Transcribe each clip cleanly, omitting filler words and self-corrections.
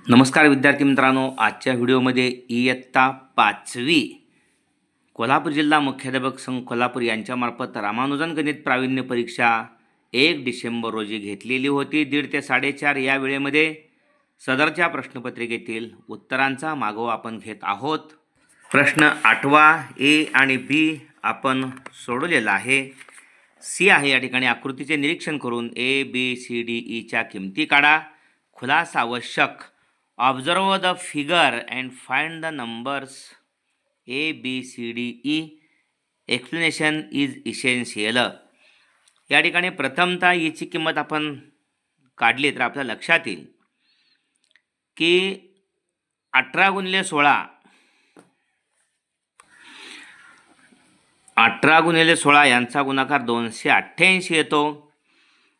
नमस्कार विद्यार्थी मित्रांनो, आजच्या व्हिडिओमध्ये इयत्ता 5वी कोल्हापूर जिल्हा मुख्याध्यापक संघ कोल्हापूर यांच्यामार्फत रामानुजन गणित प्रावीण्य परीक्षा 1 डिसेंबर रोजी घेतलेली होती. 1:30 ते 4:30 या वेळेमध्ये सदरच्या प्रश्नपत्रिकेतील उत्तरांचा मागोवा आपण घेत आहोत. प्रश्न 8वा ए आणि बी आपण सोडवलेला आहे. सी आहे या ठिकाणी आकृतीचे निरीक्षण करून ए बी सी डी ईच्या किमती काढा. खुलासा आवश्यक. Observe the figure and find the numbers A, B, C, D, E. Explanation is essential. या ठिकाणी प्रथमतः ईची किंमत आपण काढली तर आपल्या लक्षात येईल की 18 गुणिले 16 यांचा गुणाकार 288 येतो.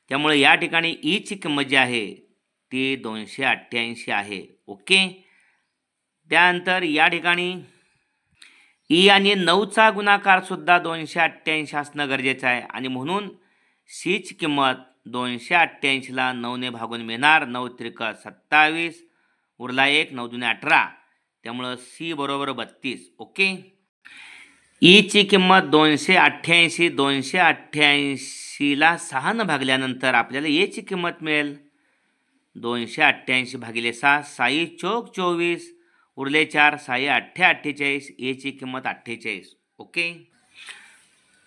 त्यामुळे या ठिकाणी ईची किंमत जी आहे ती 288 आहे. ओके. त्यानंतर या ठिकाणी ई आणि 9चा गुणाकार सुद्धा 288 असणं गरजेचं आहे आणि म्हणून सीची किंमत 288ला 9ने भागून मिळणार. 9 त्रिक 27 उरला 1, 9 दुने 18. त्यामुळं सी बरोबर 32. ओके. ईची किंमत 288ला 6ने भागल्यानंतर आपल्याला एची किंमत मिळेल 288 भागिले 6. 6 चौक 24 उरले 4. 6 8 48. एची किंमत 48. ओके.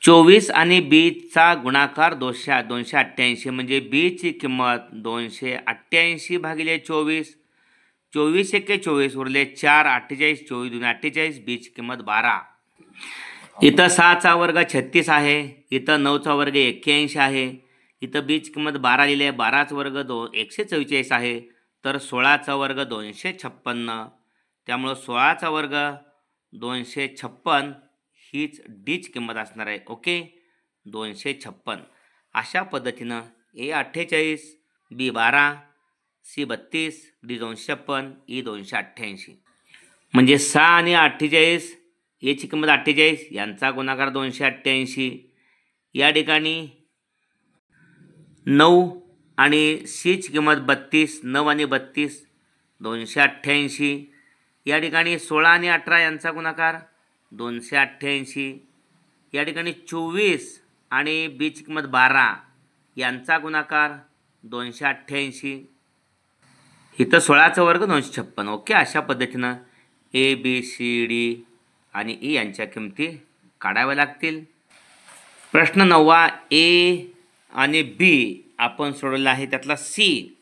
24 आणि बीचा गुणाकार 288 म्हणजे बीची किंमत 288 भागिले 24. 24 एके 24 उरले 4. 48. 24 दुने 48. बीची किंमत 12. इथं 6चा वर्ग 36 आहे. इथं 9चा वर्ग 81 आहे. इथं बीची किंमत 12 लिहिली आहे. 12चा वर्ग 144 आहे. तर 16चा वर्ग 256. त्यामुळं 16चा वर्ग 256 हीच डीची किंमत असणार आहे. ओके. 256. अशा पद्धतीनं ए 48, बी 12, सी 32, डी 256, ई 288. म्हणजे 6 आणि 48, एची किंमत 48, यांचा गुणाकार 288. या ठिकाणी 9 आणि सीची किंमत 32. 9 आणि 32 288. या ठिकाणी 16 आणि 18 यांचा गुणाकार 288. या ठिकाणी 24 आणि बीची किंमत 12 यांचा गुणाकार 288. इथं 16चा वर्ग 256. ओके. अशा पद्धतीनं ए बी सी डी आणि ई यांच्या किमती काढाव्या लागतील. प्रश्न 9वा ए आणि बी आपण सोडवला आहे. त्यातला सी.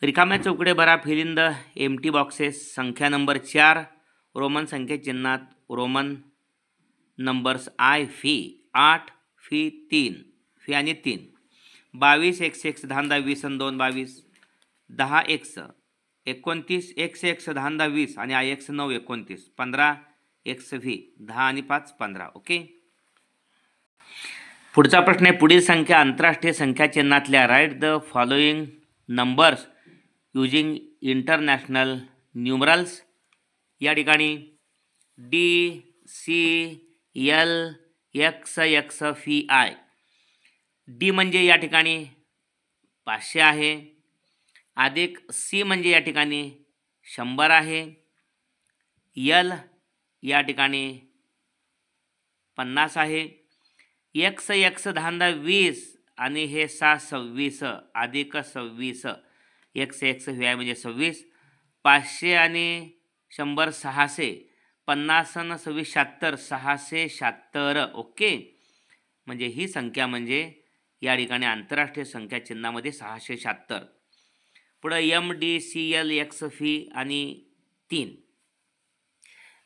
रिकाम्या चौकडे भरा. Fill in the empty boxes. संख्या नंबर 4 रोमन संख्या चिन्हात रोमन नंबर्स आय फी 8 फी 3 फी आणि 3. 22 x x 10 10 20 आणि 2 22. 10 x 29 x x 10 10 20 आणि आय x 9 29. 15 x व्ही 10 आणि 5 15. ओके. पुढचा प्रश्न आहे. पुढील संख्या आंतरराष्ट्रीय संख्या चिन्हातल्या write the following numbers using international numerals. या ठिकाणी D C L X X V I. D म्हणजे या ठिकाणी 500 आहे. अधिक सी म्हणजे या ठिकाणी 100 आहे. एल या ठिकाणी 50 आहे. एक्स एक्स 10 10 20 आणि हे 6 26 अधिक 26. एक्स एक्स व्ही आय म्हणजे 26. 500 आणि 100 600. 50 आणि 26 76. 676. ओके. म्हणजे ही संख्या म्हणजे या ठिकाणी आंतरराष्ट्रीय संख्या चिन्हामध्ये 676. पुढं M D C L X फी आणि 3.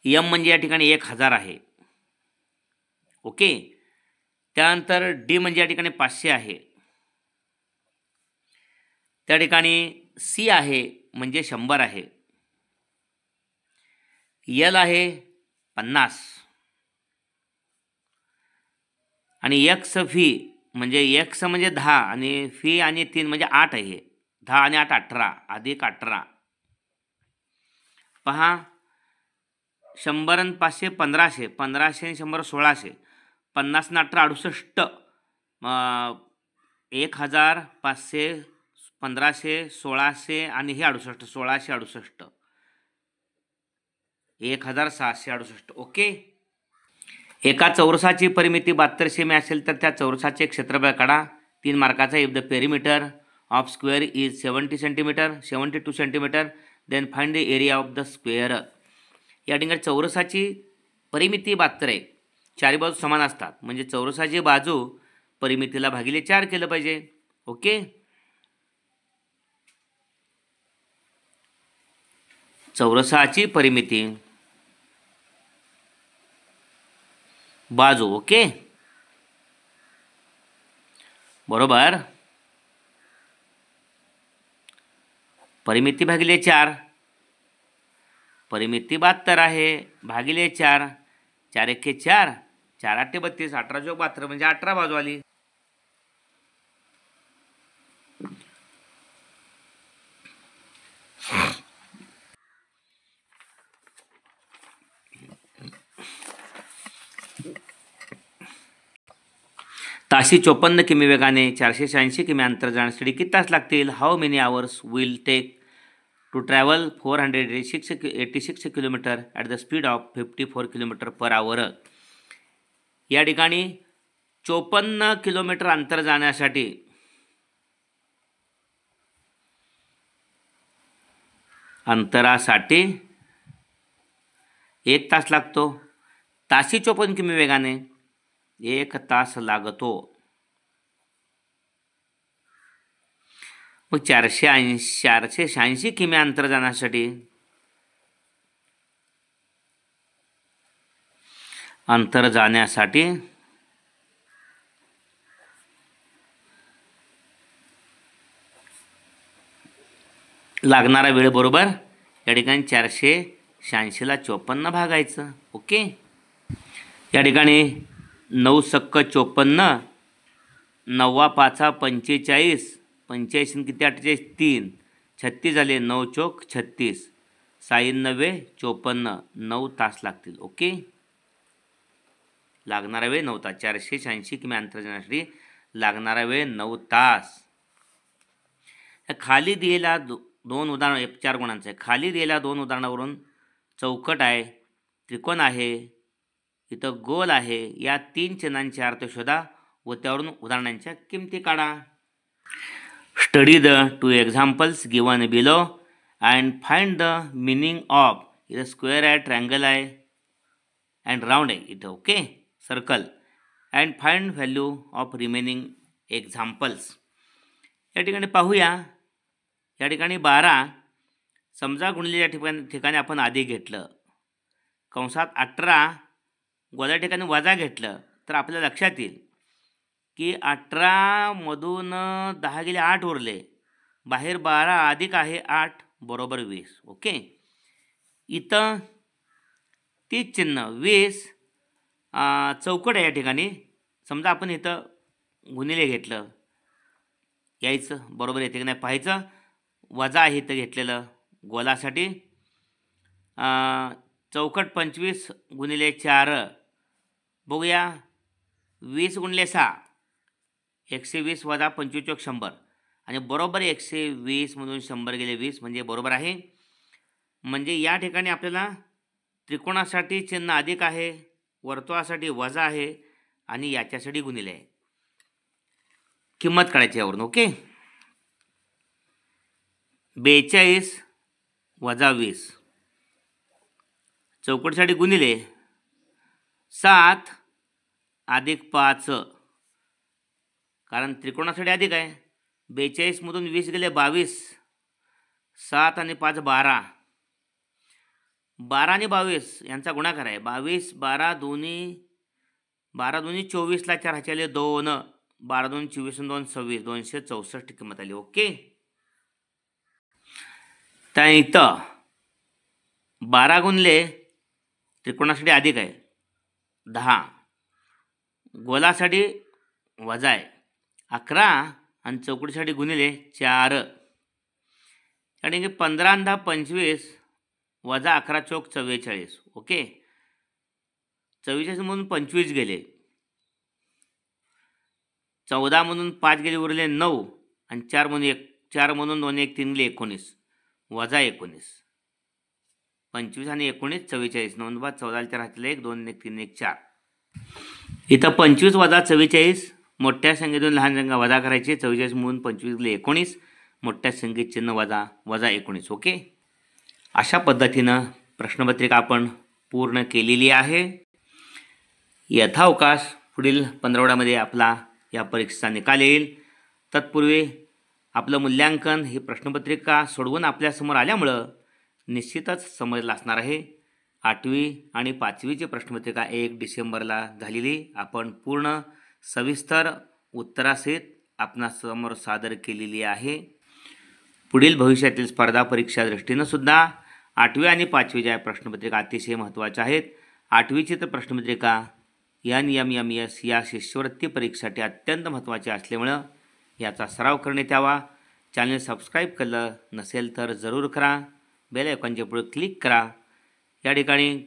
एम म्हणजे या ठिकाणी 1000 आहे. ओके. त्यानंतर डी म्हणजे या ठिकाणी 500 आहे. त्या ठिकाणी सी आहे म्हणजे 100 आहे. एल आहे 50 आणि एक्स फी म्हणजे एक्स म्हणजे 10 आणि फी आणि 3 म्हणजे 8 आहे. 10 आणि 8 18 अधिक 18. पहा 100 आणि 500 1500. 1500 आणि 100 1600. 50 आणि 18 68. 1500 1500, 1600 आणि हे 68, 1668, 1768. ओके. एका चौरसाची परिमिती 72 सेमी असेल तर त्या चौरसाचे क्षेत्रफळ काढा. 3 मार्काचा. If the perimeter of square is 70 centimetre, 72 centimetre, then find the area of the square. या ठिकाणी चौरसाची परिमिती 72 आहे. चारी बाजू समान असतात म्हणजे चौरसाची बाजू परिमितीला भागिले 4 केलं पाहिजे. ओके. चौरसाची परिमिती बाजू. ओके, बरोबर. परिमिती भागिले 4, परिमिती 72 आहे भागिले 4, 4 एके 4, 4 आठे 32, 18 जोग 72 म्हणजे 18 बाजू आली. ताशी 54 किमी वेगाने 486 किमी अंतर जाण्यासाठी किती तास लागतील? How many hours will take to travel 486 kilometre at the speed of 54 kilometre per hour. या ठिकाणी 54 किलोमीटर अंतर जाण्यासाठी अंतरासाठी 1 तास लागतो. ताशी 54 किमी वेगाने 1 तास लागतो. मग 486 किमी अंतर जाण्यासाठी लागणारा वेळ बरोबर या ठिकाणी 486ला 54 भागायचं. ओके. या ठिकाणी 9 सक्क 54, 9 5 45, 85 किती 48 3, 36 झाले, 9 चोक 36, 6 9 54, 9 तास लागतील. ओके. लागणारा वेळ 9 तास. 486 किमी अंतर जाण्यासाठी लागणारा वेळ 9 तास. खाली दिलेला 2 उदाहरण 4 गुणांचं आहे. खाली दिलेल्या 2 उदाहरणावरून चौकट आहे, त्रिकोण आहे, इथं गोल आहे, या 3 चिन्हांचे अर्थ शोधा व त्यावरून उदाहरणांच्या किमती काढा. Study the 2 examples given below and find the meaning of. इथं स्क्वेअर आहे, ट्रायंगल आहे अँड राऊंड आहे इथं. Okay, circle. And find value of remaining examples. या ठिकाणी पाहूया. या ठिकाणी 12 समजा गुणलेल्या ठिकाणी आपण आधी घेतलं, कंसात 18 गोल्या ठिकाणी वजा घेतलं तर आपल्या लक्षात येईल की 18 मधून 10 गेले 8 उरले, बाहेर 12 अधिक आहे 8 बरोबर 20. ओके. इथं 30 चिन्ह 20 चौकट आहे. या ठिकाणी समजा आपण इथं गुणिले घेतलं, यायचं बरोबर येते की नाही पाहायचं. वजा आहे इथं घेतलेलं गोलासाठी. चौकट 25 गुणिले 4 बघूया. 20 गुणिले 6 120 वजा 25 चोक 100 आणि बरोबर 120 मधून 100 गेले 20 म्हणजे बरोबर आहे. म्हणजे या ठिकाणी आपल्याला त्रिकोणासाठी चिन्ह अधिक आहे, वर्तुळासाठी वजा आहे आणि याच्यासाठी गुणिले आहे. किंमत काढायची यावरून. ओके. 42 वजा 20 चौकटसाठी गुणिले 7 अधिक 5 कारण त्रिकोणासाठी अधिक आहे. 42 मधून 20 गेले 22, 7 आणि 5 12, 12 आणि 22 यांचा गुणाकार आहे. 22 12 दोन्ही 12 दोन्ही 24ला 4 ह्याच्याले 2, 12 दोन 24 2 26, 264 किंमत आली. ओके. त्या इथं 12 गुणले त्रिकोणासाठी अधिक आहे 10, गोलासाठी वजा आहे 11 आणि चौकटीसाठी गुणिले 4. या ठिकाणी 15 आणि 10 25 वजा 11 चोक 44. ओके. 44 म्हणून 25 गेले, 14 म्हणून 5 गेले उरले 9 आणि 4 म्हणून 1 4 म्हणून 2 1 3 19 वजा 19 25 आणि 19 44 नोंद बा 14 4 हातले 1 2 1 3 1 4 इथं 25 वजा 44 मोठ्या संख्येतून लहान संख्या वजा करायची 44 म्हणून 25 19 मोठ्या संख्येत चिन्ह वजा वजा 19 ओके. अशा पद्धतीनं प्रश्नपत्रिका आपण पूर्ण केलेली आहे. यथावकाश पुढील पंधरवड्यामध्ये आपला या परीक्षेचा निकाल येईल. तत्पूर्वी आपलं मूल्यांकन ही प्रश्नपत्रिका सोडवून आपल्यासमोर आल्यामुळं निश्चितच समजलं असणार आहे. 8वी आणि 5वीची प्रश्नपत्रिका 1 डिसेंबरला झालेली आपण पूर्ण सविस्तर उत्तरासहित आपणासमोर सादर केलेली आहे. पुढील भविष्यातील स्पर्धा परीक्षा दृष्टीनं सुद्धा 8वी आणि 5वीच्या प्रश्नपत्रिका अतिशय महत्त्वाच्या आहेत. 8वीची तर प्रश्नपत्रिका NMMS या शिष्यवृत्ती परीक्षेसाठी अत्यंत महत्त्वाची असल्यामुळं याचा सराव करण्यात यावा. चॅनल सबस्क्राईब केलं नसेल तर जरूर करा. बेल आयकॉनच्या पुढे क्लिक करा. या ठिकाणी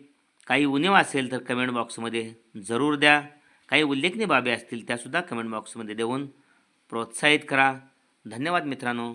काही उणीव असेल तर कमेंट बॉक्समध्ये जरूर द्या. काही उल्लेखनीय बाबी असतील त्यासुद्धा कमेंट बॉक्समध्ये देऊन प्रोत्साहित करा. धन्यवाद मित्रांनो.